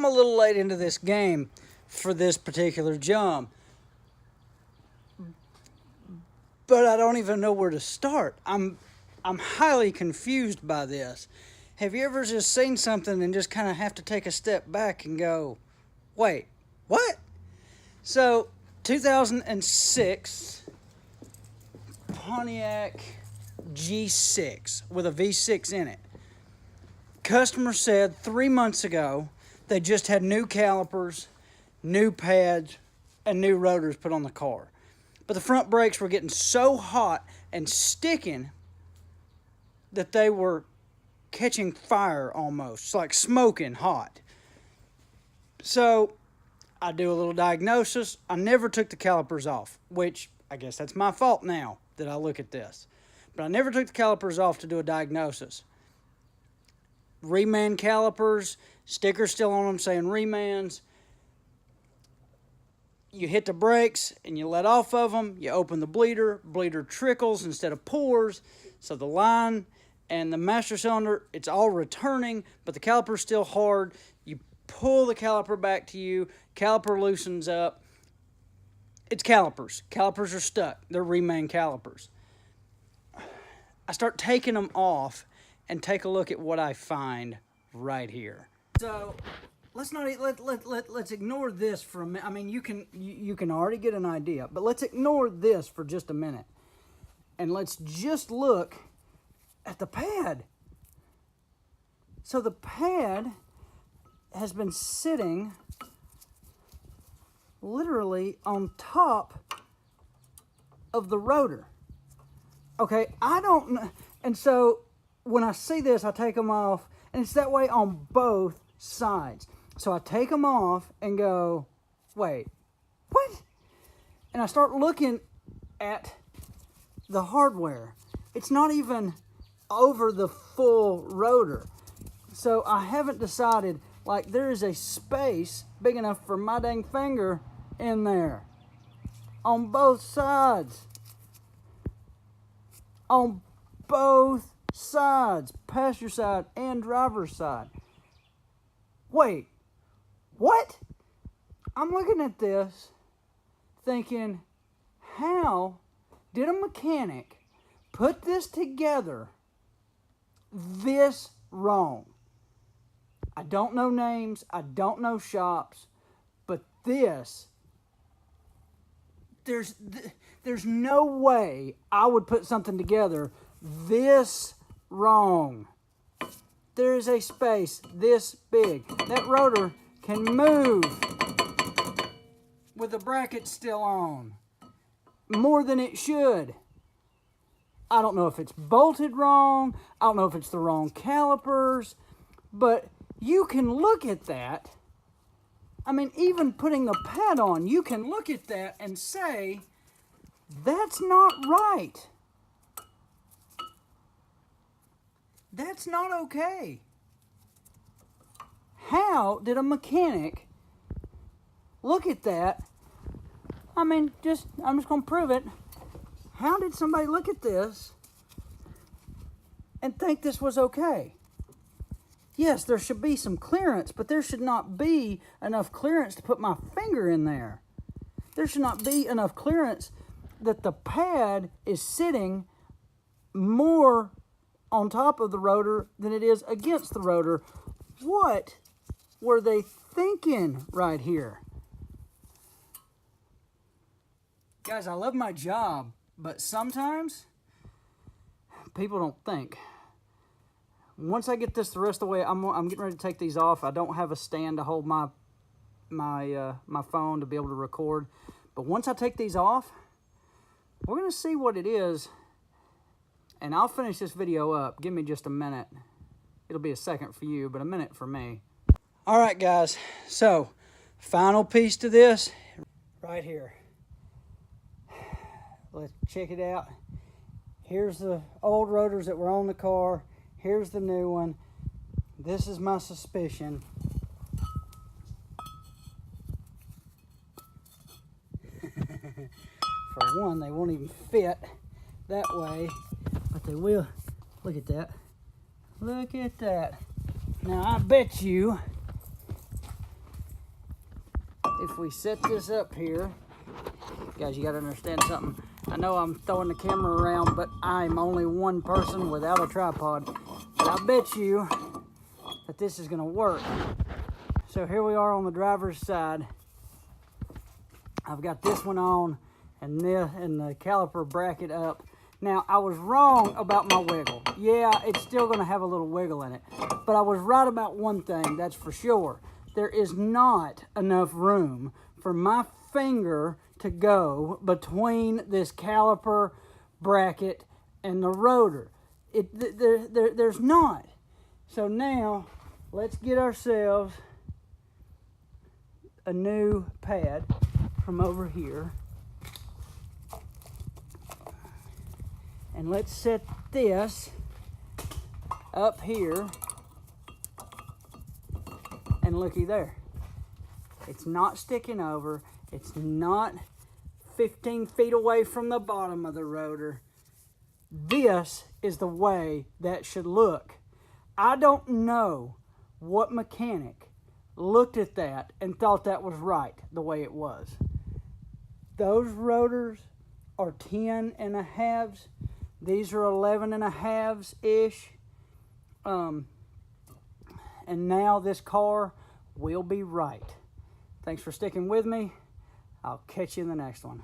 a little late into this game for this particular jump, but I don't even know where to start. I'm highly confused by this. Have you ever just seen something and just kind of have to take a step back and go, wait, what? So, 2006 Pontiac G6 with a V6 in it. Customer said 3 months ago they just had new calipers, new pads, and new rotors put on the car. But the front brakes were getting so hot and sticking that they were catching fire almost. It's like smoking hot. So I do a little diagnosis. I never took the calipers off, which I guess that's my fault now that I look at this. But I never took the calipers off to do a diagnosis. Reman calipers, stickers still on them saying remans. You hit the brakes and you let off of them. You open the bleeder. Bleeder trickles instead of pours. So the line and the master cylinder, it's all returning, but the caliper's still hard. You pull the caliper back to you. Caliper loosens up. It's calipers. Calipers are stuck. They're reman calipers. I start taking them off and take a look at what I find right here. So let's ignore this for a minute. I mean, you can already get an idea, but let's ignore this for just a minute, and let's just look at the pad. So the pad has been sitting literally on top of the rotor. Okay, I don't know. And so when I see this, I take them off, and it's that way on both sides. So I take them off and go, wait, what? And I start looking at the hardware. It's not even over the full rotor. So I haven't decided, like, there is a space big enough for my dang finger in there on both sides. On both sides, passenger side and driver's side. Wait, what? I'm looking at this thinking, how did a mechanic put this together this wrong? I don't know names, I don't know shops, but there's no way I would put something together this wrong. There is a space this big. That rotor can move with the bracket still on more than it should. I don't know if it's bolted wrong. I don't know if it's the wrong calipers, but you can look at that. I mean, even putting the pad on, you can look at that and say, that's not right. That's not okay. How did a mechanic look at that? I mean, I'm just going to prove it. How did somebody look at this and think this was okay? Yes, there should be some clearance, but there should not be enough clearance to put my finger in there. There should not be enough clearance that the pad is sitting more on top of the rotor than it is against the rotor. What were they thinking right here? Guys, I love my job, but sometimes people don't think. Once I get this the rest of the way, I'm getting ready to take these off. I don't have a stand to hold my phone to be able to record. But once I take these off, we're going to see what it is. And I'll finish this video up. Give me just a minute. It'll be a second for you, but a minute for me. All right, guys. So, final piece to this right here. Let's check it out. Here's the old rotors that were on the car. Here's the new one. This is my suspicion. For one, they won't even fit that way, but they will. Look at that. Look at that. Now, I bet you if we set this up here, guys, you got to understand something. I know I'm throwing the camera around, but I'm only one person without a tripod. But I bet you that this is going to work. So here we are on the driver's side. I've got this one on and the caliper bracket up. Now, I was wrong about my wiggle. Yeah, it's still going to have a little wiggle in it. But I was right about one thing, that's for sure. There is not enough room for my finger to go between this caliper bracket and the rotor. There's not. So now, let's get ourselves a new pad from over here. And let's set this up here. And looky there. It's not sticking over. It's not 15 feet away from the bottom of the rotor. This is the way that should look. I don't know what mechanic looked at that and thought that was right the way it was. Those rotors are 10 and a halves. These are 11 and a halves-ish. And now this car will be right. Thanks for sticking with me. I'll catch you in the next one.